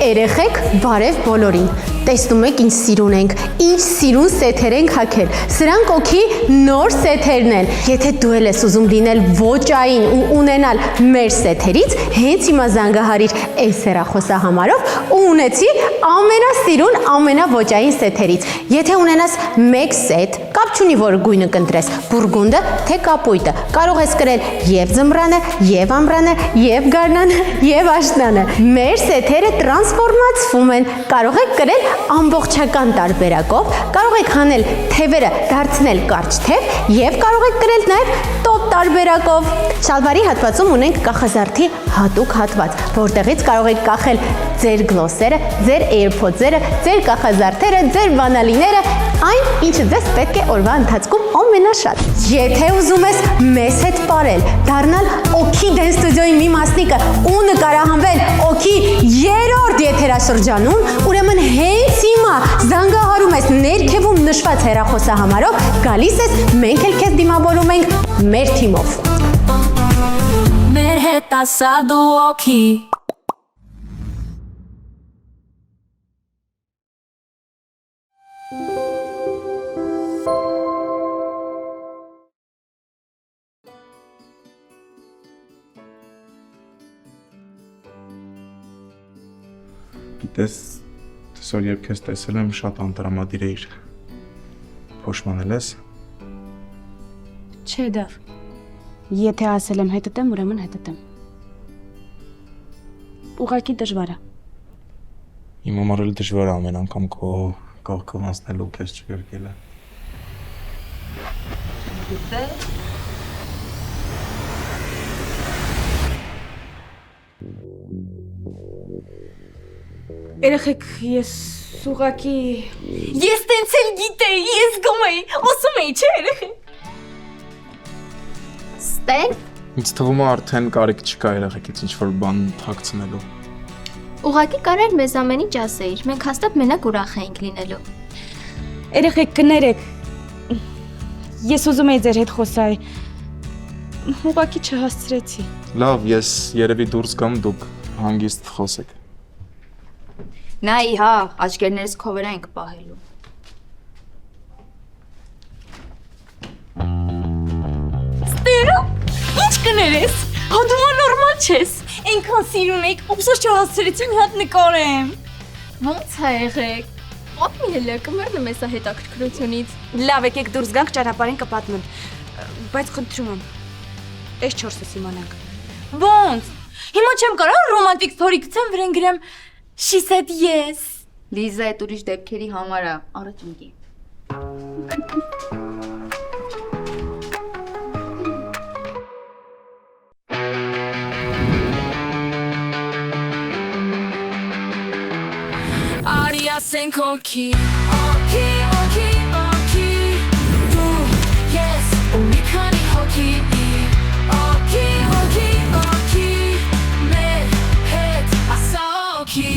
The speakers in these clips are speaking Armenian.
Երեխեք բարև բոլորին, տեսնում եք ինչ սիրուն ենք, ինչ սիրուն սեթեր ենք հագել, սրանք օքի նոր սեթերն են, եթե դու ես ուզում լինել ոճային ու ունենալ մեր սեթերից, հենց հիմա զանգահարիր այս հեռախոսահամարով ու ունեցի ամենասիրուն ամենավոճային սեթերից, եթե ունենաս մեկ սեթ, կապ չունի որ գույնը կընտրես, բուրգունդը թե կապույտը, կարող ես կրել և ձմռանը, և ամռանը, և գարնանը, և աշնանը, մեր սեթերը տրանսֆորմացվում են, կարող եք կրել ամբողջական տարբերակով, կարող եք հանել թևերը դարձնել կարճ թև և կարող եք կրել նաև տոп տարբերակով։ Շալվարի հատվածում ունենք կախազարդի հատուկ հատված, որտեղից կարող եք կախել ձեր գլոսերը, ձեր AirPods-երը, ձեր կախազարդերը, ձեր բանալիները, այն, ինչը ձեզ պետք է օրվա ընթացքում ամենաշատ։ Եթե ուզում ես մեզ հետ պարել, դառնալ օքի դեն ստուդիոյի մի մասնիկը ու նկարահանվել օքի 3-րդ եթերաշրջանում, ուրեմն հենց հիմա զանգահարում ես ներքևում նշված հեռախոսահամարով, գալիս ես, մենք էլ քեզ դիմավորում ենք մեր թիմով։ Մեր հետ ասա դու օքի։ Գիտես, տեսօր երբ քեզ տեսել եմ, շատ անտրամադիր էիր։ Փոշմանել ես։ Չէ դավ։ Եթե ասել եմ հետդ եմ, ուրեմն հետդ եմ։ Ուղղակի դժվար է։ Իմ համար էլ դժվար է ամեն անգամ քո կողքով անցնելու քեզ չգրկելը։ Երեխեք, ես ուղղակի Ես տենց էլ գիտեի, ես գում էի, ոսում էի, չէ երեխեք։ Ստեն, Ինձ թվում է արդեն կարիք չկա երեխեքից ինչ-որ բան թաքցնելու։ Ուղղակի կարար մեզ ամեն ինչ ասեիր, մենք հաստատ մենակ ուրախ էինք լինելու։ երեխեք կներեք։ Ես ուզում էի ձեր հետ խոսալ։ Ուղղակի չհասցրեցի։ Լավ, ես երևի դուրս գամ, դուք հանգիստ խոսեք։ Նայ, հա, աչքերներս քո վրա ենք պահելու։ Ստերա, ինչ կներես, հա դու նորմալ չես, ենքան սիրուն էիք, ուսոս չհասցրեցի մի հատ նկարեմ։ Ոնց է եղեք։ Պատմիլը կմեռնեմ էսա հետաքրքրությունից։ Լավ, եկեք դուրս գանք ճանապարհին կպատմեմ։ Բայց խնդրում եմ, այս 4-ը իմանանք։ Ոնց, հիմա չեմ կարող ռոմանտիկ սթորի գցեմ վրան գրեմ She said yes։ Լիզա այդ ուրիշ դեպքերի համար է, առաջ ընկի։ Արի ասենք օքի, օքի, օքի, օքի, դու, ես, ու մի քանի հոգի, օքի, օքի, օքի, մեր հետ ասա օքի։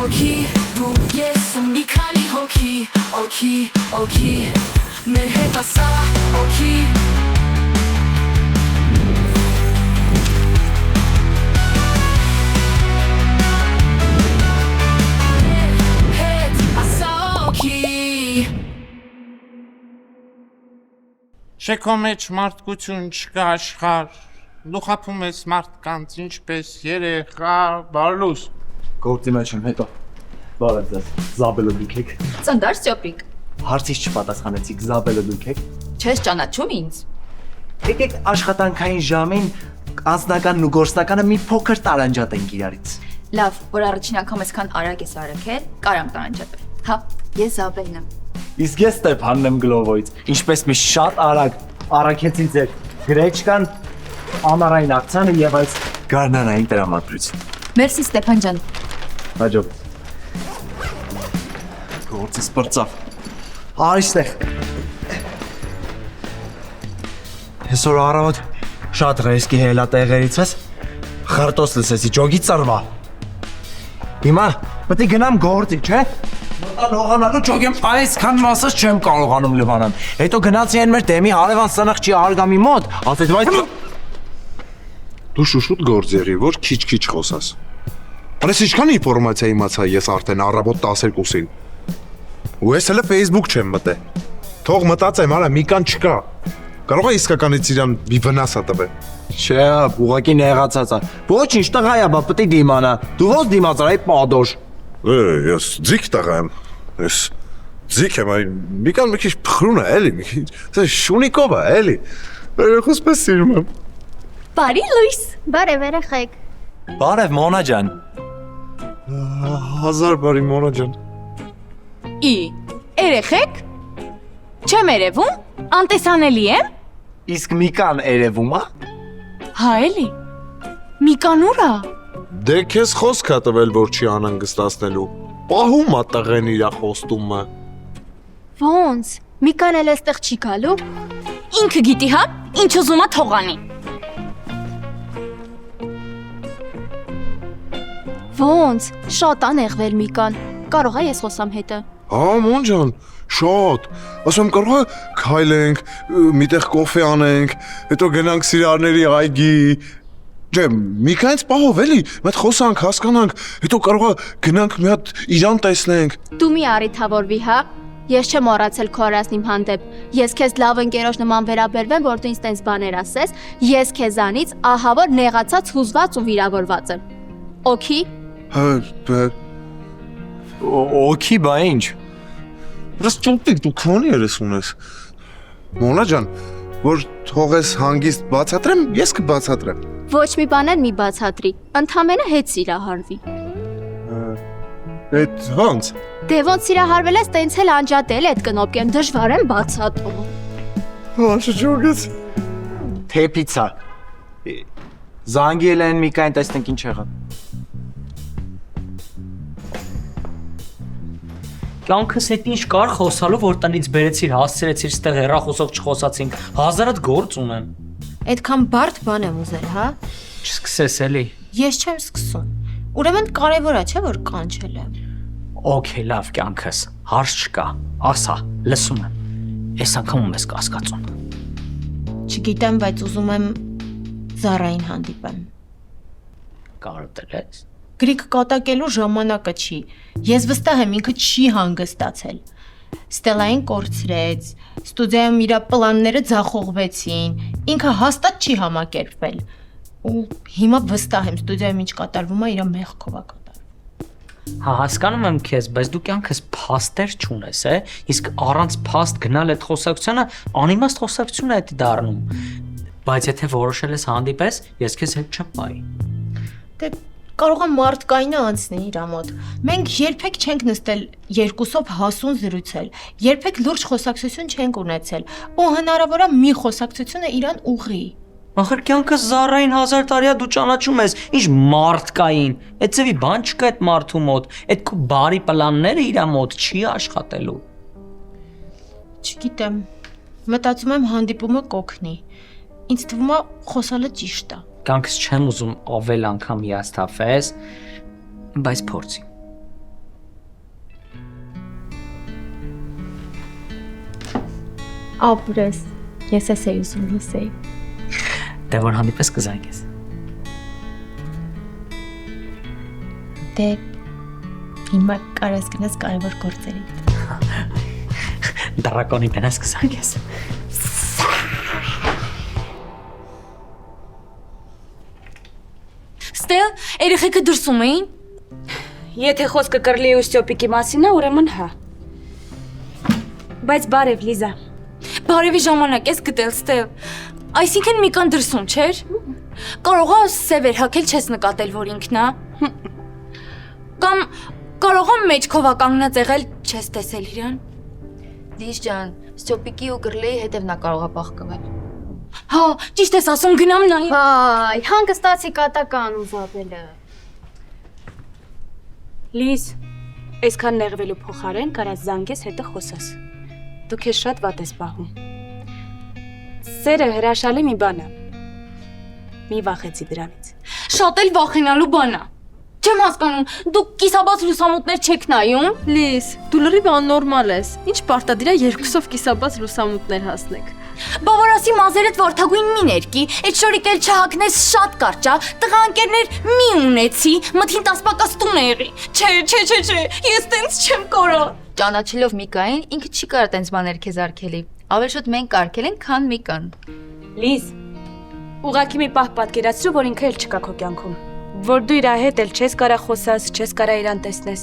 Օքի, դու ես ու մի քանի հոգի, օքի, օքի, մեր հետ ասա օքի։ Մեր հետ ասա օքի։ Շեքո մեջ մարդկություն չկա աշխարհ, դու խափում ես մարդկանց ինչպես երեխա, Բարլուս։ Գործի մեջ եմ հետո։ Բարև ձեզ, Զաբելը դուք եք։ Ծնդար Ստյոպիկ։ Հարցից չպատասխանեցիք, Զաբելը դուք եք։ Չես ճանաչում ինձ։ Եկեք աշխատանքային ժամին անձնականն ու գործնականը մի փոքր տարանջատենք իրարից։ Լավ, որ առաջին անգամ այսքան արագ ես արագել, կարամ տարանջատել։ Հա, ես Զաբելն եմ։ Իսկ ես Ստեփանն եմ Գլովոյից, ինչպես մի շատ արագ առաքեցի ձեր գրեչկան, ամառային ակցիանը եւ այս գարնանային տրամադրություն։ Մերսի Ստեփան ջան։ Հաջող։ Գործից բրծավ։ Այստեղ։ Այսօր առավոտ Շատ ռիսկի հելա տեղերից ես։ Խարտոս լսեցի, ճոգի ծրվա։ Հիմա պետք է գնամ գործի, չէ՞։ Լողանալու ճոգեմ այսքան մասս չեմ կարողանում լվանալ։ Հետո գնացի են մեր դեմի հարևան սնխչի արգամի մոտ, ասեց բայց Դու շուշուտ գործ եղի, որ քիչ-քիչ խոսաս։ Բայց ինչքան ինֆորմացիա իմացա ես արդեն առավոտ 12-ին։ Ու ես հələ Facebook չեմ մտե։ Թող մտածեմ, արա մի կան չկա։ Կարող է իսկականից իրան մի վնաս տվել։ չէ, ուղղակի նեղացած է։ Ոչինչ տղա է, բա պետք է դիմանա։ Դու ո՞նց դիմացար այդ պադոշ։ Ես ձիգ տղա եմ։ Ես ձիգ եմ, այն մի կան մի քիչ փխրուն է, էլի, մի քիչ շունիկով է, էլի։ Երեխուս պես սիրում եմ։ Բարի լույս։ Բարև երեխեք։ Բարև Մոնա ջան։ 1000 բարի Մոնա ջան։ Ի, երեխեք։ Չեմ երևում, անտեսանելի եմ։ Իսկ մի կան երևում է։ Հա էլի։ Միկան ուրա։ Դե քեզ խոսք ա տվել, որ չի անհանգստացնելու։ Պահում ա տղեն իրա խոստումը։ Ոնց։ Միկան էլ էստեղ չի գալու։ Ինքը գիտի, հա, ինչ ուզում է թողանի։ Ոնց։ Շատ անեղվել Միկան։ Կարող է ես խոսամ հետը։ Հա, Մոն ջան, շատ։ Ասում կարող է քայլենք, միտեղ կոֆե անենք, հետո գնանք սիրարների այգի։ Ջե, մի քանից պահով էլի, մի հատ խոսանք, հասկանանք, հետո կարող է գնանք մի հատ իրան տեսնենք։ Դու մի առիթավորվի, հա։ Ես չեմ մոռացել քո արածն իմ հանդեպ։ Ես քեզ լավ ընկերոջ նման վերաբերվեմ, որ դու ինձ տենց բաներ ասես, ես քեզանից ահա որ նեղացած, հուզված ու վիրավորված եմ։ Okay։ Հա, Օքի, բա ինչ։ Բայց ճուտիկ դու քանի երես ունես։ Մոնա ջան, որ թողես հանգիստ բացատրեմ, ես կբացատրեմ։ Ոչ մի բան էլ մի բացատրի։ Ընդամենը հետ սիրահարվի։ Այդ ոնց։ Դե ոնց սիրահարվել ես, տենց էլ անջատել այդ կնոպկեմ, դժվար եմ բացատրում։ Ոնց ճոգես։ Թեփիցա։ Զանգել են մի կային տեսնենք ինչ եղավ։ Կյանքս հետ ինչ կար խոսալու, որ տնից բերեցիր, հասցրեցիր, ստեղ հեռախոսով չխոսացինք, հազարդ գործ ունեմ։ Այդքան բարդ բան եմ ուզել, հա։ Չսկսես էլի։ Ես չեմ սկսում։ Ուրեմն կարևոր է, չէ՞ որ կանչել եմ։ Okay, լավ կյանքս, հարց չկա, ասա, լսում եմ։ Այս անգամ ում ես կասկածում։ Չգիտեմ, բայց ուզում եմ Զարային հանդիպեմ։ Կարոտել ես։ Գրիկ կատակելու ժամանակը չի։ Ես վստահ եմ ինքը չի հանգստացել։ Ստելային կորցրեց, ստուդիայում իր պլանները ձախողվեցին, ինքը հաստատ չի համակերպվել։ Ու հիմա վստահ եմ ստուդիայում ինչ կատարվում է, իր մեղքով է կատարվում։ Հա, հասկանում եմ քեզ, բայց դու կյանքս փաստեր չունես, իսկ առանց փաստ գնալ այդ խոսակցությանը անիմաստ խոսակցություն է դա դառնում։ Բայց եթե որոշել ես հանդիպես, ես քեզ հետ չեմ պայի։ Դե կարող է մարդկայինը անցնի իր մոտ։ Մենք երբեք չենք նստել երկուսով հասուն զրուցել, երբեք լուրջ խոսակցություն չենք ունեցել, ու հնարավոր է մի խոսակցությունը իրան ուղղի։ Ախր կյանքս Զարային 1000 տարիա դու ճանաչում ես, ինչ մարդկային։ Այդ ծավի բան չկա այդ մարդու մոտ, այդ քո բարի պլանները իր մոտ չի աշխատելու։ Չգիտեմ, մտածում եմ հանդիպումը կօգնի։ Ինձ թվում է խոսալը ճիշտ է։ Կյանքս չեմ ուզում ավել անգամ հիասթափես, բայց փորձի։ Ապրես, ես էս էի ուզում լսեի։ Դե որ հանդիպես կզանգես։ Դե հիմա կարես գնաս կարևոր գործերի։ Դրակոնի բենաս կզանգես։ Ստել, երեխեքը դրսում էին։ Եթե խոսքը կռլի ու Ստյոպիկի մասին է, ուրեմն հա։ Բայց բարև Լիզա։ Բարևի ժամանակ ես գտել Ստել։ Այսինքն Միկան դրսում չէր։ Կարող է սևեր հակել չես նկատել, որ ինքն է։ Կամ կարող է մեջքով կանգնած եղել, չես տեսել իրան։ Լիզ ջան, Ստյոպիկի ու Կռլեի հետև նա կարող է բախկվել։ Հա, ճիշտ ես ասում, գնամ նայ։ Վայ, հանգստացի կատական ուզապելը։ Լիզ, այսքան նեղվելու փոխարեն կարաս զանգես հետը խոսես։ Դու քեզ շատ վատ ես պահում։ Սերը հրաշալի մի բան է։ Մի վախեցի դրանից։ Շատ էլ վախենալու բան է։ Չեմ հասկանում, դուք կիսաբաց լուսամուտներ չեք նայում։ Լիզ, դու լրիվ աննորմալ ես։ Ինչ պարտադիր է երկուսով կիսաբաց լուսամուտներ հասնեք։ Բավարասի մազերդ վարդագույն մի ներկի, այդ շորիկ էլ չհակնես շատ կարճա, տղա ընկերներ մի ունեցի, մթին տասպակաս տուն է եղի։ Չէ, ես տենց չեմ կորա։ Ճանաչելով Միկային, ինքը չի կարա տենց բաներ քեզ արգելի։ Ավելի շուտ մենք արգել ենք, քան Միկան։ Լիզ, ուղղակի մի պահ պատկերացրու, որ ինքը էլ չկա քո կյանքում։ Որ դու իր հետ էլ չես կարա խոսաս, չես կարա իրան տեսնես։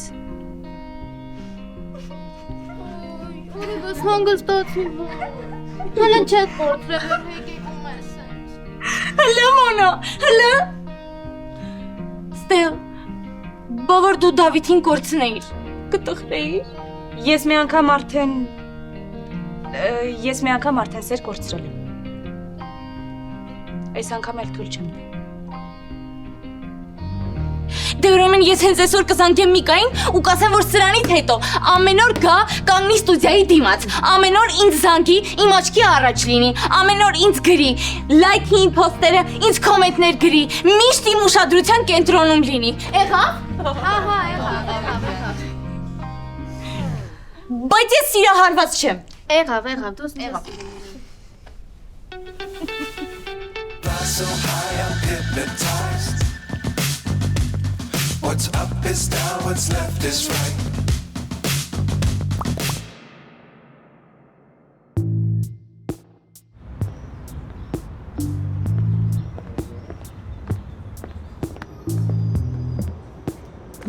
Ուրս հանգստացի։ Հələ չեք կորցրել, որ հեգիկում ես։ Հլը մոնա, հլը։ Ստել, բավար դու Դավիթին կորցնեիր, կտխրեիր։ Ես մի անգամ արդեն սեր կորցրել եմ։ Այս անգամ էլ թույլ չեմ տա։ Դե ուրեմն ես հենց այսօր կզանգեմ Միկային ու կասեմ, որ սրանից հետո ամեն օր գա կանգնի ստուդիայի դիմաց, ամեն օր ինձ զանգի, իմ աչքի առաջ լինի, ամեն օր ինձ գրի, լայքի իմ փոստերը, ինձ կոմենտներ գրի, միշտ իմ ուշադրության կենտրոնում լինի։ Եղավ։ Եղավ։ Բայց ես սիրահարված չեմ։ Եղավ, դու եղավ։ What's up is down, what's left is right.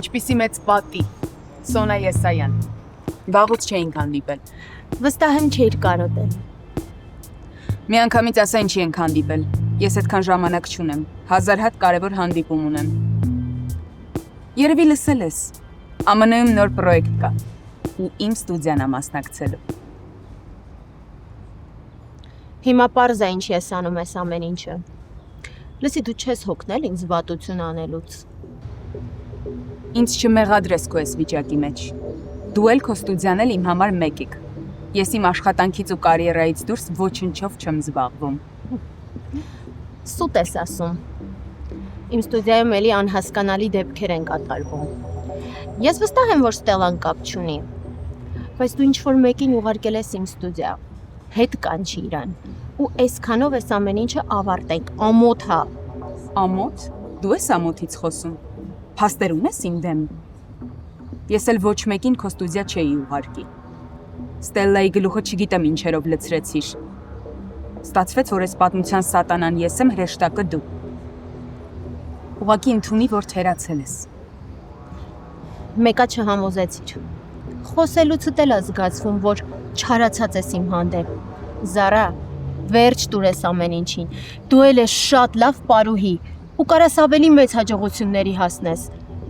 Ինչպիսի մեծ պատի, Սոնա Եսայան, վաղուց չէինք հանդիպել։ Վստահ եմ չէիր կարոտել։ Մի անգամից ասա ինչի ենք հանդիպել, ես այդքան ժամանակ չունեմ, 1000 հատ կարևոր հանդիպում ունեմ։ Երևի լսել ես, ԱՄՆ-ում նոր պրոյեկտ կա, ու իմ ստուդիան է մասնակցելու։ Հիմա պարզ է ինչ ես անում ես ամեն ինչը։ Լսի դու չես հոգնել ինձ վատություն անելուց։ Ինձ չմեղադրես քո այս վիճակի մեջ։ Դու էլ քո ստուդիան էլ իմ համար մեկիկ։ Ես իմ աշխատանքից ու կարիերայից դուրս ոչնչով չեմ զբաղվում։ Սուտ ես ասում։ Իմ ստուդիայում էլի անհասկանալի դեպքեր են կատարվում։ Ես վստահ եմ, որ Ստելան կապ չունի։ Բայց դու ինչ-որ մեկին ուղարկել ես իմ ստուդիա։ Հետ կանչի իրան։ Ու այսքանով էս ամեն ինչը ավարտենք։ Ամոթ հա։ Ամոթ։ Դու ես ամոթից խոսում։ Փաստեր ունես իմ դեմ։ Ես էլ ոչ մեկին քո ստուդիա չէի ուղարկի։ Ստելլայի գլուխը չգիտեմ ինչերով լցրեցիր։ Ստացվեց, որ այս պատմության սատանան ես եմ, հրեշտակը դու։ Ուղղակի ընդունի, որ թերացել ես։ Մեկա չհամոզեցիր։ Խոսելուցդ էլ զգացվում, որ չարացած ես իմ հանդեպ։ Զարա, վերջ տուր ես ամեն ինչին։ Դու էլ ես շատ լավ պարուհի ու կարաս ավելի մեծ հաջողությունների հասնես,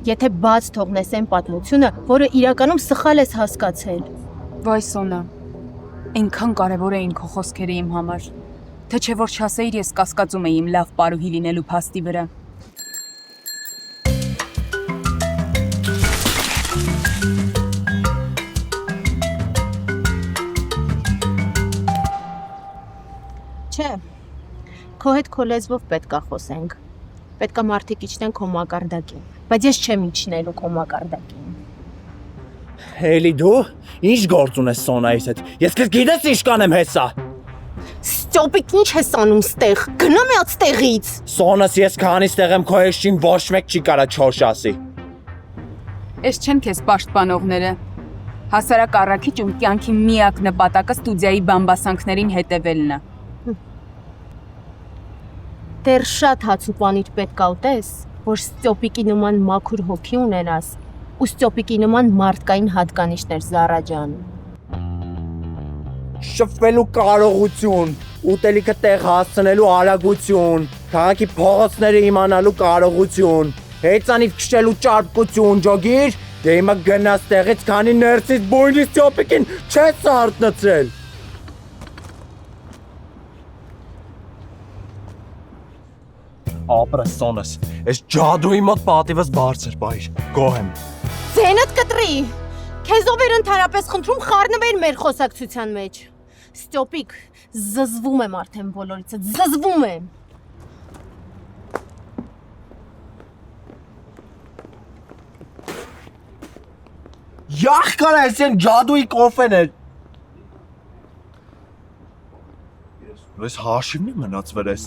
եթե բաց թողնես այն պատմությունը, որը իրականում սխալ ես հասկացել։ Վայ Սոնա, այնքան կարևոր էին քո խոսքերը իմ համար, թե չէ որ չասեիր ես կասկածում էի իմ լավ պարուհի լինելու փաստի վրա։ Չէ, քո հետ քո լեզվով պետք է խոսենք, պետք է մարդիկ իջնեն քո մակարդակին, բայց ես չեմ իջնելու քո մակարդակին։ Էլի դու, ինչ գործ ունես Սոնայից հետ, ես քեզ գիտես ինչ կանեմ հեսա։ Ստոպիկ ինչ ես անում ստեղ, գնա մի հատ ստեղից։ Սոնաս ես քանից տեղ եմ քո հեշտին ոչ մեկ չի կարա չորշ ասի։ Ես չեմ քեզ պաշտպանողները։ Հասարակ առաքիչ ու կյանքի միակ նպատակը ստուդիայի բամբասանքներին հետևելն է։ Դեռ շատ հաց ու պանիր պետք է ուտես, որ Ստյոպիկի նման մաքուր հոգի ունենաս, ու Ստյոպիկի նման մարդկային հատկանիշներ Զարա ջան։ Շփվելու կարողություն, ուտելիքը տեղ հասցնելու արագություն, քաղաքի փողոցները իմանալու կարողություն, հեծանիվ քշելու ճարպկություն, ջոգիր, դե հիմա գնաս տեղից, քանի ներսից բույնի Ստյոպիկին չես արթնացրել։ Ապրես Սոնաս, ես ջադուի մոտ պատիվս բարձր բայր, գոհ եմ։ Ձենդ կտրի, քեզով էր ընդհանրապես խնդրում խառնվեր մեր խոսակցության մեջ։ Ստյոպիկ, զզվում եմ արդեն բոլորիցս, զզվում եմ։ Յախ կարա այսեն ջադուի կոֆեն է։ Ես հաշիվն է մնաց վրես։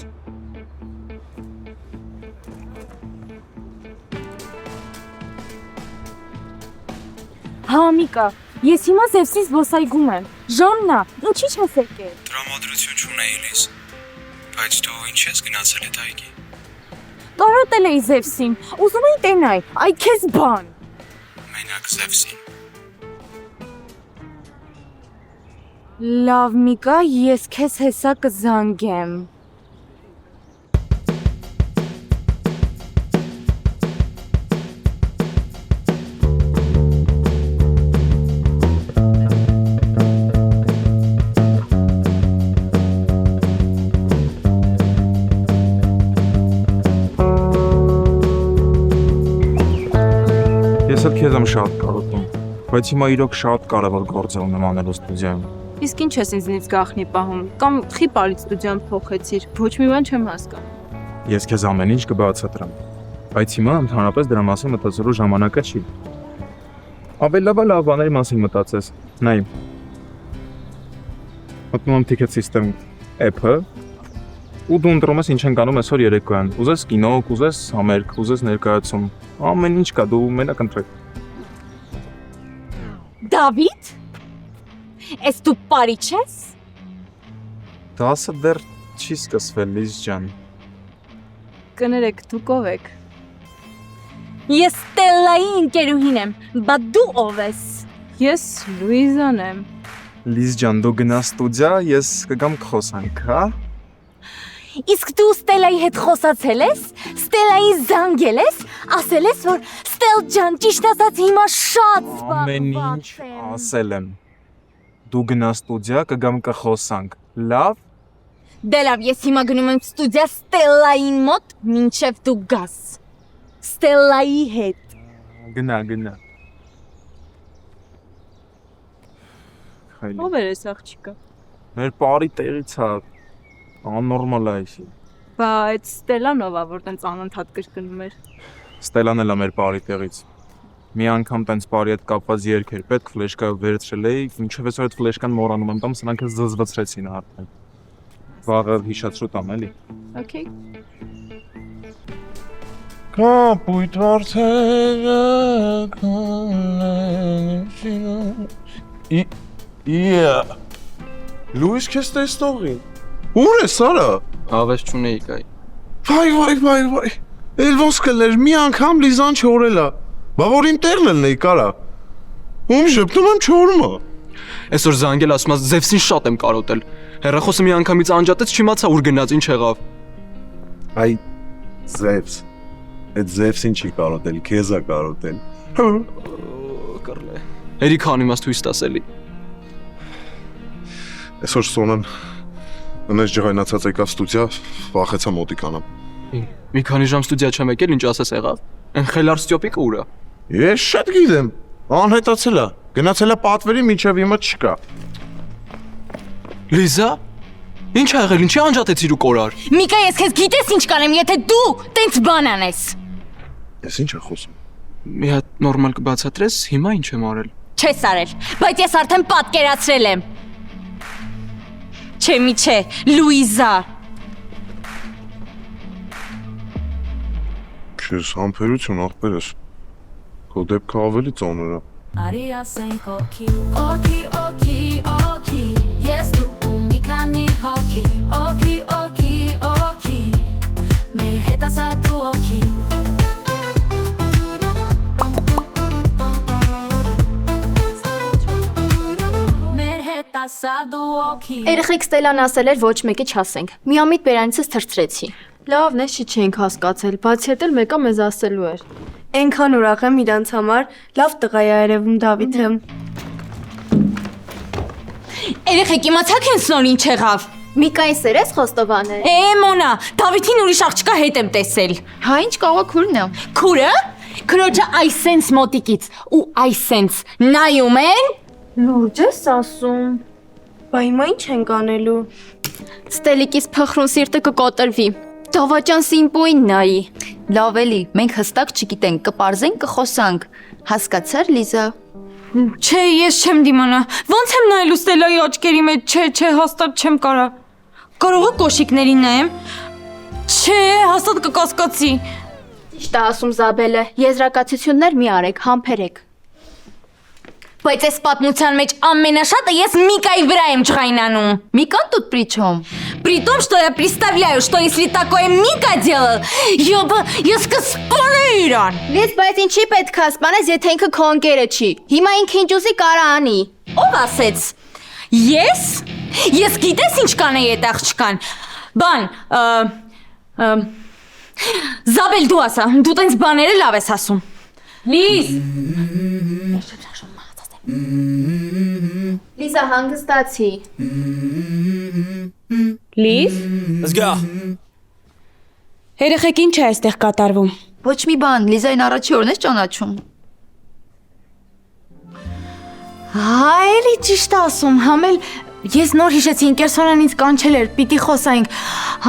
Հա Միկա, ես հիմա Զևսից զբոսայգում եմ։ Ժաննա, ինչի՞ չես եկել։ Տրամադրություն չունեի լիս։ Բայց դու ինչ ես գնացել այդ այգի։ Կարոտել էի Զևսին, ուզում էի տենայ, այ քեզ բան։ Մենակ Զևսին։ Լավ Միկա, ես քեզ հեսա կզանգեմ։ Ես էլ քեզ եմ շատ կարոտում, բայց հիմա իրոք շատ կարևոր գործ է ունեմ անելու ստուդիայում։ Իսկ ինչ ես ինձնից գախնի պահում, կամ խի պարից ստուդիան փոխեցիր, ոչ մի բան չեմ հասկանում։ Ես քեզ ամեն ինչ կբացատրեմ, բայց հիմա ընդհանրապես դրա մասին մտածելու ժամանակը չի։ Ավելի լավ բաների մասին մտածես։ Նայ։ Մտնում եմ ticket system app-ը, ու դու ընտրում ես ինչ ենք անում այսօր երեկոյան։ Ուզես կինո, կուզես համերգ, կուզես ներկայացում։ Ամեն ինչ կա, դու մենակ ընտրեք։ Դավիթ, ես դու պարի չես։ Դասը դեռ չի սկսվել, Լիզ ջան։ Կներեք, դուք ով եք։ Ես Ստելլայի ընկերուհին եմ, բա դու ով ես։ Ես Լուիզան եմ։ Լիզ ջան, դու գնա ստուդիա, ես կգամ կխոսանք, հա։ Իսկ դու Ստելլայի հետ խոսացել ես, Ստելլայի զանգել ես, ասել ես, որ Ստել ջան, ճիշտ ասած հիմա շատ Ամեն ինչ ասել եմ։ Դու գնա ստուդիա, կգամ կխոսանք։ Լավ։ Դե լավ, ես հիմա գնում եմ ստուդիա Ստելլային մոտ, մինչև դու գաս։ Ստելլայի հետ։ Գնա։ Ով էր այս աղջիկը։ Մեր բարի տեղից է։ Աննորմալ է այսի։ Բայց Ստելլան ով է, որ տենց անընդհատ կրկնում էր։ Ստելան էլ է մեր բարի տեղից։ Մի անգամ տենց բարի հետ կապված երգ էր պետք, ֆլեշկայով վերցրել էի, ինչև այսօր այդ ֆլեշկան մոռանում եմ տամ, սրանք զզվացրեցին արդեն։ Վաղը հիշացրու տամ էլի։ Okay։ Կապույտ վարդերը Լուիս քեզ տեսնողին։ Ուր է Սարա։ Հավես չունեի կայ։ Վայ։ Էլ ոնց կլեր մի անգամ Լիզան չորելա։ Բա որ իմ տեղն ելնեի կարա։ Ում շփնում եմ չորումը։ Այսօր զանգել ասում ես Զևսին շատ եմ կարոտել։ Հեռախոսը մի անգամից անջատեց, չիմացա ուր գնաց, ինչ եղավ։ Այ Զևս։ Այդ Զևսին չի կարոտել, քեզ է կարոտել։ Կռլե։ Հերի քանի մաս թույս տասելի։ Այսօր Սոնան Անես ջղայնացած եկավ ստուդիա, վախեցա մոտիկանամ։ Մի քանի ժամ ստուդիա չեմ եկել, ինչ ասես եղավ։ Այն խելար Ստյոպիկը ուր է։ Ես շատ գիտեմ։ Անհետացել է։ Գնացել է պատվերի, մինչև հիմա չկա։ Լիզա, ինչ ա եղել, ինչի անջատեցիր ու կորար։ Միկա, ես քեզ գիտես ինչ կանեմ, եթե դու տենց բան անես։ Ես ինչ եմ խոսում։ Մի հատ նորմալ կբացատրես, հիմա ինչ եմ արել։ Չես արել, բայց ես արդեն պատկերացրել եմ։ Չէ, Լուիզա։ Քեզ համբերություն ախպերս։ Քո դեպքը ավելի ծանր է։ Արի ասենք օքի, ես դու մի քանի օքի, մեր հետ ասա դու օքի։ Երեխեք Ստելան ասել էր ոչ մեկի չասենք։ Միամիտ բերանիցս թրծրեցի։ Լավ, նես չենք հասկացել, բացի հետ էլ մեկը մեզ ասելու էր։ Էնքան ուրախ եմ իրանց համար, լավ տղա է երևում Դավիթը։ Երեխեք իմացաք են Սոնն ինչ եղավ։ Միկայի սերես խոստովանել։ Մոնա, Դավիթին ուրիշ աղջկա հետ եմ տեսել։ Հա ինչ կարող քուրն է։ Քուրը? Քրոջը այսենց մոտիկից ու այսենց նայում են։ Լուրջ ես ասում։ Բա հիմա ինչ ենք անելու։ Ստելիկից փխրուն սիրտը կկոտրվի։ Դավաճան Սիմպոին նայի։ Լավ էլի, մենք հստակ չգիտենք, կպարզենք, կխոսանք։ Հասկացար Լիզա։ Չէ, ես չեմ դիմանա։ Ոնց եմ նայելու Ստելայի աչքերի մեջ։ Չէ, հաստատ չեմ կարա։ Կարող է կոշիկներին նայեմ։ Չէ, հաստատ կկասկածի։ Ճիշտ է ասում Զաբելը, եզրակացություններ մի արեք, համբերեք։ Բայց այս պատմության մեջ ամենաշատը ես Միկայի վրա եմ ջղայնանում։ Микан тут при чем? При том, что я представляю, что если такое Мика делал, ես կսպորեի իրան։ Լից, բայց ինչի պետք է սպանես, եթե ինքը քո ընկերը չի։ Հիմա ինքը ինչ ուզի կարա անի։ Ով ասեց։ Ես։ Ես գիտես ինչ կանեի այդ աղջկան։ Բան, Զաբել դու ասա, դու տենց բաները լավ ես ասում։ Լիզ։ Լիզա հանգստացի։ Լիզ։ Let's go։ Երեխեք ինչ է այստեղ կատարվում։ Ոչ մի բան, Լիզային առաջի օրն ես ճանաչում։ Այլի ճիշտ ասում, համել ես նոր հիշեցի ինքերսոնան ինձ կանչել էր, պիտի խոսայինք։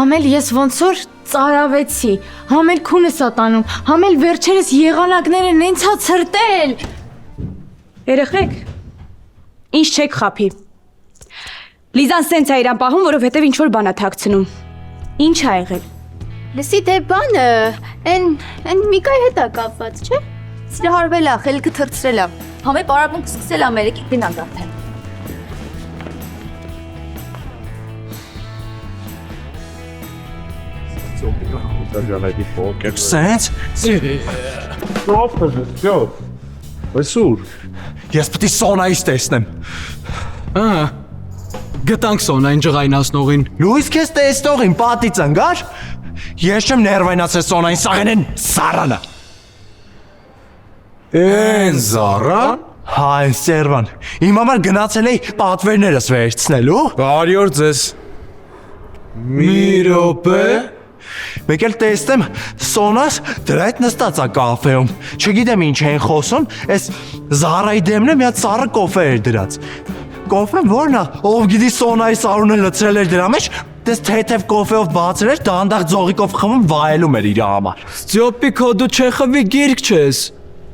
Համել ես ոնց որ ծարավեցի, համել քունս ատանում, համել վերջերս եղանակները նենցա ցրտել։ Երեխեք, ինչ չեք խափի։ Լիզան սենց է իրան պահում, որովհետև ինչ-որ բան է թաքցնում։ Ինչ ա եղել։ Լսի դե բանը, են Միկայի հետ է կապված, չէ՞։ Սիրահարվել է, խելքը թրծրել է։ Համե պարապմունք սկսել Ամերիկի գնանք արդեն։ Սենց։ Այսուր։ Ես պետք է Սոնայից տեսնեմ։ Գտանք Սոնային ջղայնացնողին։ Լուիս քեզ տեսնողին պատի ծնգար։ Ես չեմ ներվայնացել Սոնային, սաղեն են Սարանը։ Են Զարան։ Հա, այն Սերվան։ Իմ համար գնացել էի պատվերներս վերցնելու։ Բարի օր ձեզ։ Մի րոպե։ Մեկ էլ տեսնեմ Սոնաս դրա հետ նստած է կաֆեում։ Չգիտեմ ինչ են խոսում, այս Զարայի դեմն մի հատ սառը կոֆե էր դրած։ Կոֆեն ո՞րն է, ով գիտի Սոնայի սարունը լցրել էր դրա մեջ, դες թեթև կոֆեով բացել էր, դանդաղ ձողիկով խմում վայելում էր իր համար։ Ստյոպի քո դու Չեխովի գիրք չես։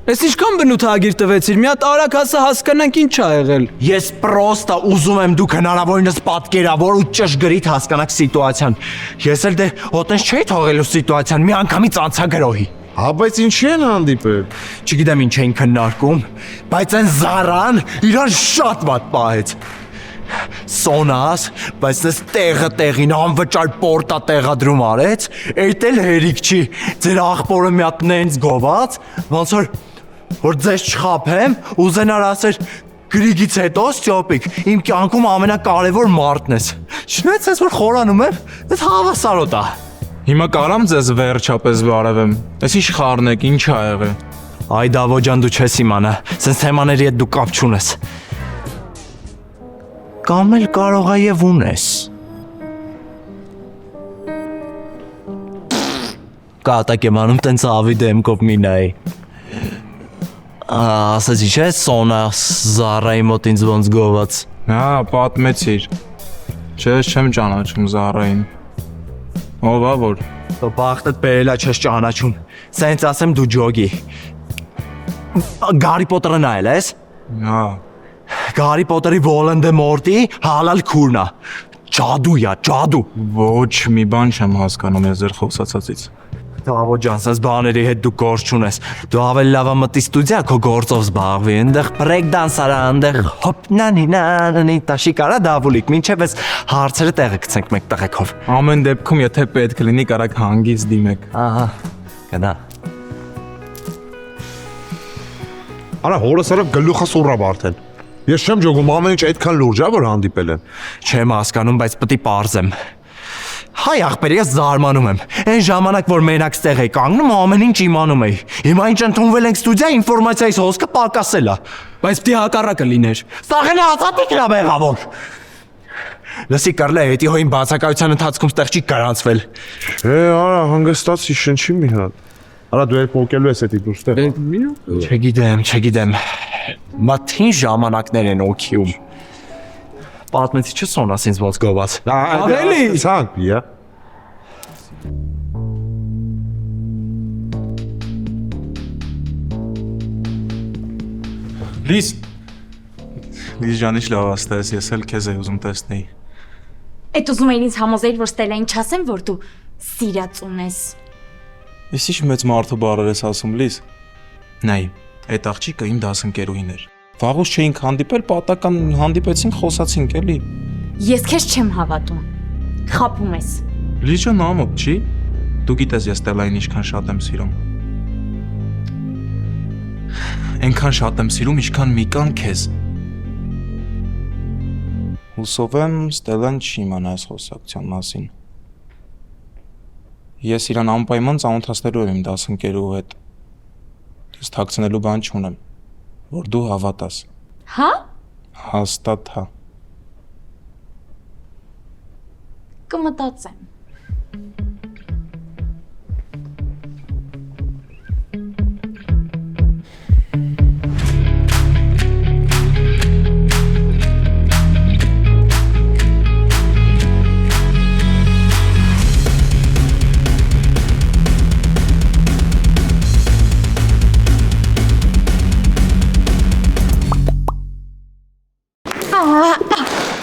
Ես ինչքան բնութագիր տվեցիր, մի հատ արագ հասա հասկանանք ինչ ա եղել։ Ես պրոստա ուզում եմ դուք հնարավորինս պատկերավոր ու ճշգրիտ հասկանաք սիտուացիան։ Ես էլ դե հոտենց չէի թողելու սիտուացիան, մի անգամից անցագրոհի։ Հա, բայց ինչի են հանդիպել։ Չգիտեմ ինչ էին քննարկում, բայց այն Զարան իրան շատ վատ պահեց։ Սոնաս, բայց դες տեղը տեղին անվճար պորտա տեղադրում արեց, այդ էլ հերիք չի։ Ձեր աղբորը մի հատ նենց գոված, ոնց որ ձեզ չխափեմ, ուզենար ասեր Գրիգից հետո Ստյոպիկ, իմ կյանքում ամենակարևոր մարդն ես։ Չնայած ես որ խորանում եմ, այդ հավասարոտ է։ Հիմա կարամ ձեզ վերջապես բարևեմ։ Էս ինչ խառնեք, ինչ ա եղել։ Այ Դավո ջան, դու չես իմանա, սենց թեմաների հետ դու կապ չունես։ Կամ էլ կարող է եւ ունես։ Կատակ եմ անում տենց ավի դեմքով մի նայի։ Ասացի չէ, Սոնաս Զարայի մոտ ինձ ոնց գոված։ Հա, պատմեցիր։ Չէ, չեմ ճանաչում Զարային։ Ով ա որ։ Դու բախտդ բերելա չես ճանաչում։ Սենց ասեմ դու ջոգի։ Գարի Պոտերը նայել ես։ Հա։ Գարի Պոտերի Վոլանդեմորտի հալալ քուրն է։ Ջադու է, ջադու։ Ոչ մի բան չեմ հասկանում ես ձեր խոսացածից։ Դավո ջան, սենց բաների հետ դու գործ չունես։ Դու ավելի լավ մտի ստուդիա քո գործով զբաղվի, այնտեղ բրեյք դանսարա, այնտեղ հոպնանինանի տաշի կարա դավուլիկ, մինչև էս հարցերը տեղը գցենք մեկ տղեկով։ Ամեն դեպքում եթե պետք լինի, կարաք հանգից դիմեք։ Ահա, գնա։ Արա հորս արա գլուխը սուրավ արդեն։ Ես չեմ ջոգում, ամեն ինչ այդքան լուրջ է որ հանդիպել են։ Չեմ հասկանում, բայց պետք է պարզեմ։ Հայ ախպեր, ես զարմանում եմ։ Այն ժամանակ որ մենակ ստեղ էի կանգնում, ամեն ինչ իմանում էի։ Հիմա ինչ ընդունվել ենք ստուդիա, ինֆորմացիայից հոսքը պակասել է։ Բայց պիտի հակառակը լիներ։ Սաղենը հացատիք նա մեղավոր։ Լսի Կարլե, հետի հոյին բացակայության ընթացքում ստեղ չի գրանցվել։ Չէ, արա հանգստացի շնչի մի հատ։ Արա դու երբ փոկելու ես էդի դուրս տեղ։ Չգիտեմ։ Մաթին ժամանակներ են օքիում։ Պատմեցի չէ Սոնաս ինձ ոնց գոված։ Ավելի ցանկ բիա։ Լիս, Լիժանիչ լավ աստես, ես էլ քեզ էի ուզում տեսնեի։ Այդ ուզում էին ինձ համոզեիր, որ Ստելային չասեմ, որ դու սիրած ունես։ Ես ինչ մեծ մարդու բառեր ես ասում, Լիզ։ Նայ, այդ աղջիկը իմ դասընկերուհին էր։ Վաղուց չէինք հանդիպել, պատական հանդիպեցինք, խոսացինք էլի։ Ես քեզ չեմ հավատում։ Խաբում ես։ Լիժան ամոթ չի։ Դու գիտես ես Ստելային ինչքան շատ եմ սիրում։ Այնքան շատ եմ սիրում, ինչքան Միկան քեզ։ Հուսով եմ Ստելան չի իմանա այս խոսակցության մասին։ Ես իրան անպայման ծանոթացնելու եմ իմ դասընկերուհու հետ։ Ես թաքցնելու բան չունեմ, որ դու հավատաս։ Հա? Հաստատ հա։ Կմտածեմ։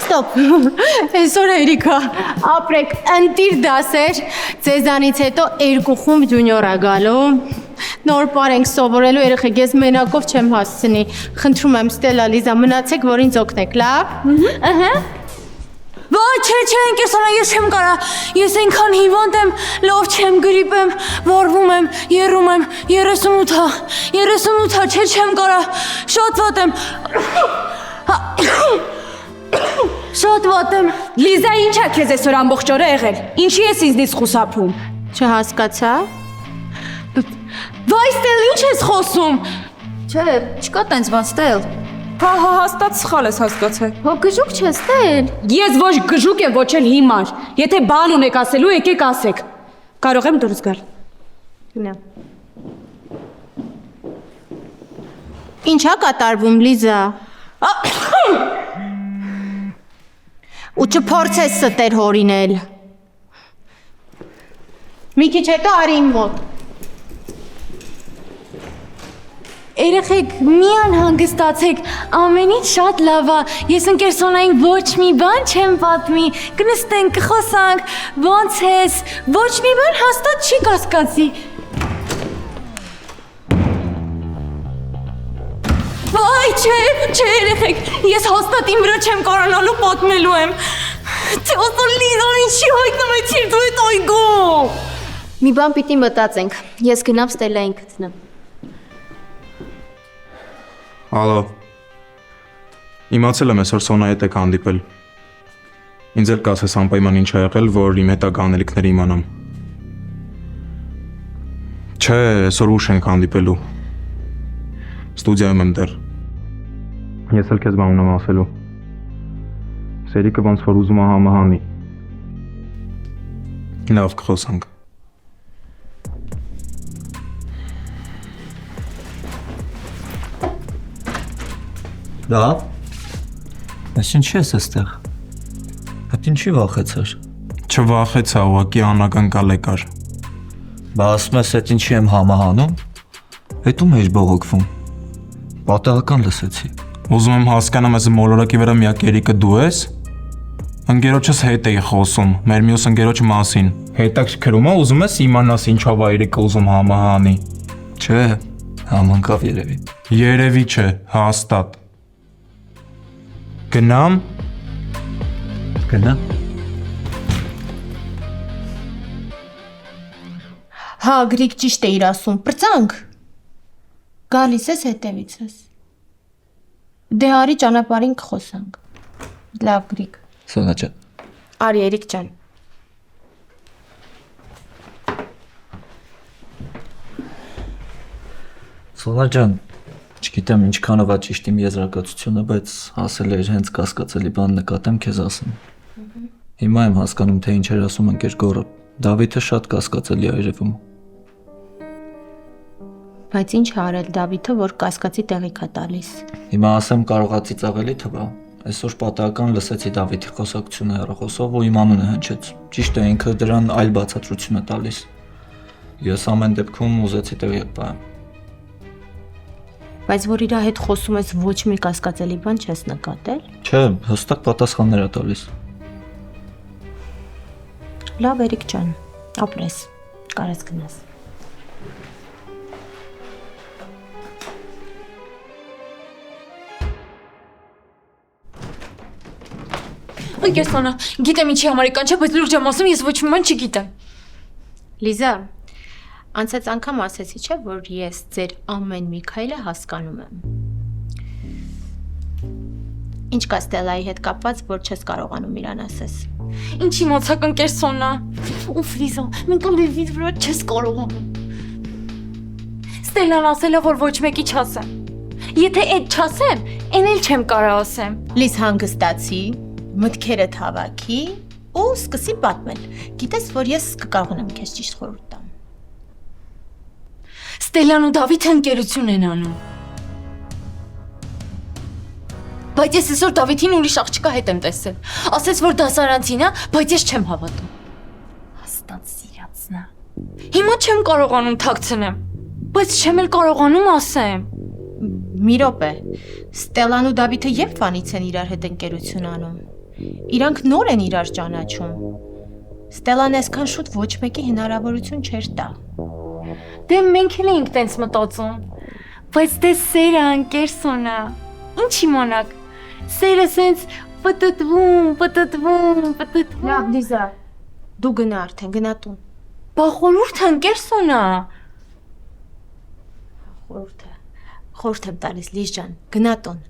Ստոպ։ Այսօր Էրիկա, ապրեք, ընտիր դասեր, ձեզանից հետո 2 խումբ ջունիորա գալու։ Նոր պար ենք սովորելու, երեխեք, ես մենակով չեմ հասցնի։ Խնդրում եմ Ստելա, Լիզա, մնացեք, որ ինձ օգնեք, լավ։ Ահա։ Ոայ, չէ, ընկերսանա, ես չեմ կարա։ Ես այնքան հիվանդ եմ, լավ չեմ, գրիպ եմ, վառվում եմ, եռում եմ, 38-ա, չէ, չեմ կարա։ Շատ վատ եմ։ Շատ վատ եմ։ Լիզա, ի՞նչ է քեզ այսօր ամբողջ օրը եղել։ Ինչի ես ինձնից խուսափում։ Չհասկացա։ Վայ, Ստել, ինչ ես խոսում։ Չէ, չկա տենց բան, Ստել։ Հա, հաստատ սխալ ես հասկացել։ Հո գժուկ չես Ստել։ Ես ոչ գժուկ եմ, ոչ էլ հիմար։ Եթե բան ունեք ասելու, եկեք ասեք։ Կարող եմ դուրս գալ։ Գնա։ Ինչա կատարվում, Լիզա։ Ու չփորձես ստեր հորինել։ Մի քիչ հետո արի իմ մոտ։ Երեխեք, մի անհանգստացեք, ամեն ինչ շատ լավ է։ Ես ընկերսոնային ոչ մի բան չեմ պատմի։ Կնստենք, կխոսանք, ո՞նց ես։ Ոչ մի բան հաստատ չի կասկածի։ Վայ, չէ, երեխեք, ես հաստատ իմ վրա չեմ կարողանալու պատմելու եմ։ Թե ոսոր Լիզան ինչի հայտնվեցիր դու այդ այգում։ Մի բան պիտի մտածենք։ Ես գնամ Ստելային գտնեմ։ Ալո։ Իմացել եմ այսօր Սոնայի հետ եք հանդիպել։ Ինձ էլ կասես անպայման ինչ ա եղել, որ իմ հետ ագանելիքները իմանամ։ Չէ, այսօր ուշ ենք հանդիպելու։ Ստուդիայում եմ դեռ։ Ես էլ քեզ բան ունեմ ասելու։ Սերիկը ոնց որ ուզում է համահանի։ Լավ կխոսանք։ Դա։ Ես ինչի ես այստեղ։ Այդ ինչի վախեցար։ Չվախեցա, ուղղակի անական կա եկար։ Բա ասում ես այդ ինչի եմ համահանում։ Այդ ում ես բողոքվում։ Պատահական լսեցի։ Ուզում եմ հասկանամ, այս մոլորակի վրա միակ Երիկը դու ես։ Ընկերոջս հետ էի խոսում, մեր մյուս ընկերոջ մասին։ Հետաքրքրում է, ուզում ես իմանաս ինչով է Երիկը ուզում համահանի։ Չէ, համընկավ երևի։ Երևի չէ, հաստատ։ Գնամ։ Գնա։ Հա, Գրիկ ճիշտ է իր ասում, պրծանք։ Գալիս ես հետևիցս։ Դե արի ճանապարհին կխոսանք։ Լավ, Գրիկ։ Սոնա ջան։ Արի Երիկ ջան։ Սոնա ջան, չգիտեմ ինչքանով է ճիշտ իմ եզրակացությունը, բայց ասել էր հենց կասկածելի բան նկատեմ քեզ ասեմ։ Հիմա եմ հասկանում, թե ինչ էր ասում ընկեր Գորը։ Դավիթը շատ կասկածելի է երևում։ Բայց ինչ է արել Դավիթը, որ կասկածի տեղիք է տալիս։ Հիմա ասեմ կարողա ծիծաղելի թվա։ Այսօր պատահական լսեցի Դավիթի խոսակցությունը հեռախոսով ու իմ անունը հնչեց։ Ճիշտ է, ինքը դրան այլ բացատրություն է տալիս։ Ես ամեն դեպքում ուզեցի տեղյակ պահեմ։ Բայց որ իր հետ խոսում ես ոչ մի կասկածելի բան չես նկատել։ Չէ, հստակ պատասխաններ ա տալիս։ Լավ Էրիկ ջան, ապրես, կարես գնաս։ Ընկեր Սոնա, գիտեմ ինչի համար եկան չէ, բայց լուրջ եմ ասում, ես ոչ մի բան չգիտեմ։ Լիզա, անցած անգամ ասեցի չէ, որ ես ձեր ամեն մի քայլը հասկանում եմ։ Ինչ կա Ստելայի հետ կապված, որ չես կարողանում իրան ասես։ Ինչ իմացակ ընկեր Սոնա։ Ուֆ Լիզա, մենք ալևից վրա չես կարողանում։ Ստելան ասել է, որ ոչ մեկի չասեմ։ Եթե այդ չասեմ, այն էլ չեմ կարող ասեմ։ Լիզ հանգստացի, մտքերդ հավաքի ու սկսի պատմել։ Գիտես, որ ես կկարողանամ քեզ ճիշտ խորհուրդ տամ։ Ստելան ու Դավիթը ընկերություն են անում։ Բայց ես այսօր Դավիթին ուրիշ աղջկա հետ եմ տեսել։ Ասեց, որ դասարանցին է, բայց ես չեմ հավատում։ Հաստատ սիրածն է։ Հիմա չեմ կարողանում թաքցնեմ, բայց չեմ էլ կարողանում ասեմ։ Մի րոպե։ Ստելան ու Դավիթը երբ վանից են իրար հետ ընկերություն անում։ Իրանք նոր են իրար ճանաչում։ Ստելան այսքան շուտ ոչ մեկի հնարավորություն չէր տա։ Դե մենք էլ էինք տենց մտածում։ Բայց դե սերը ընկեր Սոնա։ Ինչ իմանաք։ Սերը սենց պտտվում։ Լավ, Լիզա, դու գնա արդեն, գնա տուն։ Բա խորհուրդ ընկեր Սոնա։ Խորհուրդ եմ տալիս, Լիզ ջան, գնա տուն։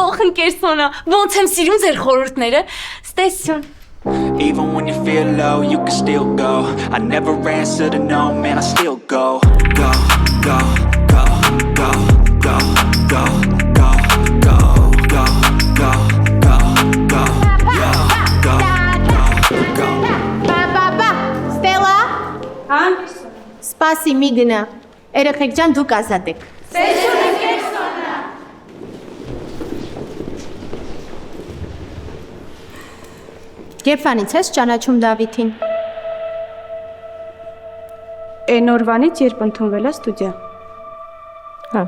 Ող ընկեր Սոնա, ոնց եմ սիրում ձեր խորհուրդները։ Ստեսյուն։ Even when you feel low, you can still go. I never answer to no, man, I still go. Go, go, go, go, go, go, go, go, go, go, go, go, go, go. Բա, Ստելա։ Հա։ Սպասի, մի գնա։ Երեխեք ջան, դուք ազատ եք։ Սեյսուն ընկեր Սոնա։ Երբանից ես ճանաչում Դավիթին։ Այն օրվանից, երբ ընդունվել է ստուդիա։ Հա։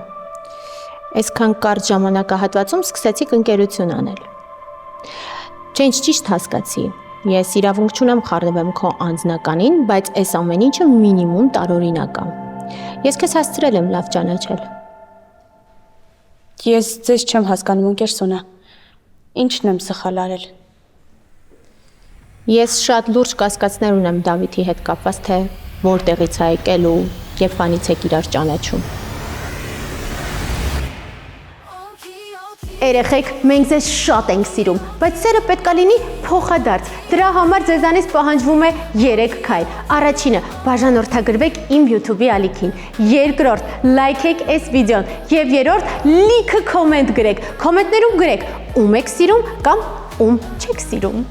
Այսքան կարճ ժամանակահատվածում սկսեցիք ընկերություն անել։ Չէ, ինչ ճիշտ հասկացի։ Ես իրավունք չունեմ խառնվեմ քո անձնականին, բայց այս ամեն ինչը մինիմում տարօրինակ է։ Ես քեզ հասցրել եմ լավ ճանաչել։ Ես ձեզ չեմ հասկանում, ընկեր Սոնա։ Ինչն եմ սխալ արել։ Ես շատ լուրջ կասկածներ ունեմ Դավիթի հետ կապված, թե որտեղից է եկել ու երբանից եք իրար ճանաչում։ Երեխեք, մենք ձեզ շատ ենք սիրում, բայց սերը պետքա լինի փոխադարձ։ Դրա համար ձեզանից պահանջվում է 3 քայլ։ Առաջինը՝ բաժանորդագրվեք իմ YouTube-ի ալիքին։ Երկրորդ՝ լայքեք այս վիդեոն, եւ երրորդ՝ լիքը կոմենտ գրեք։ Կոմենտներում գրեք ում եք սիրում կամ ում չեք սիրում։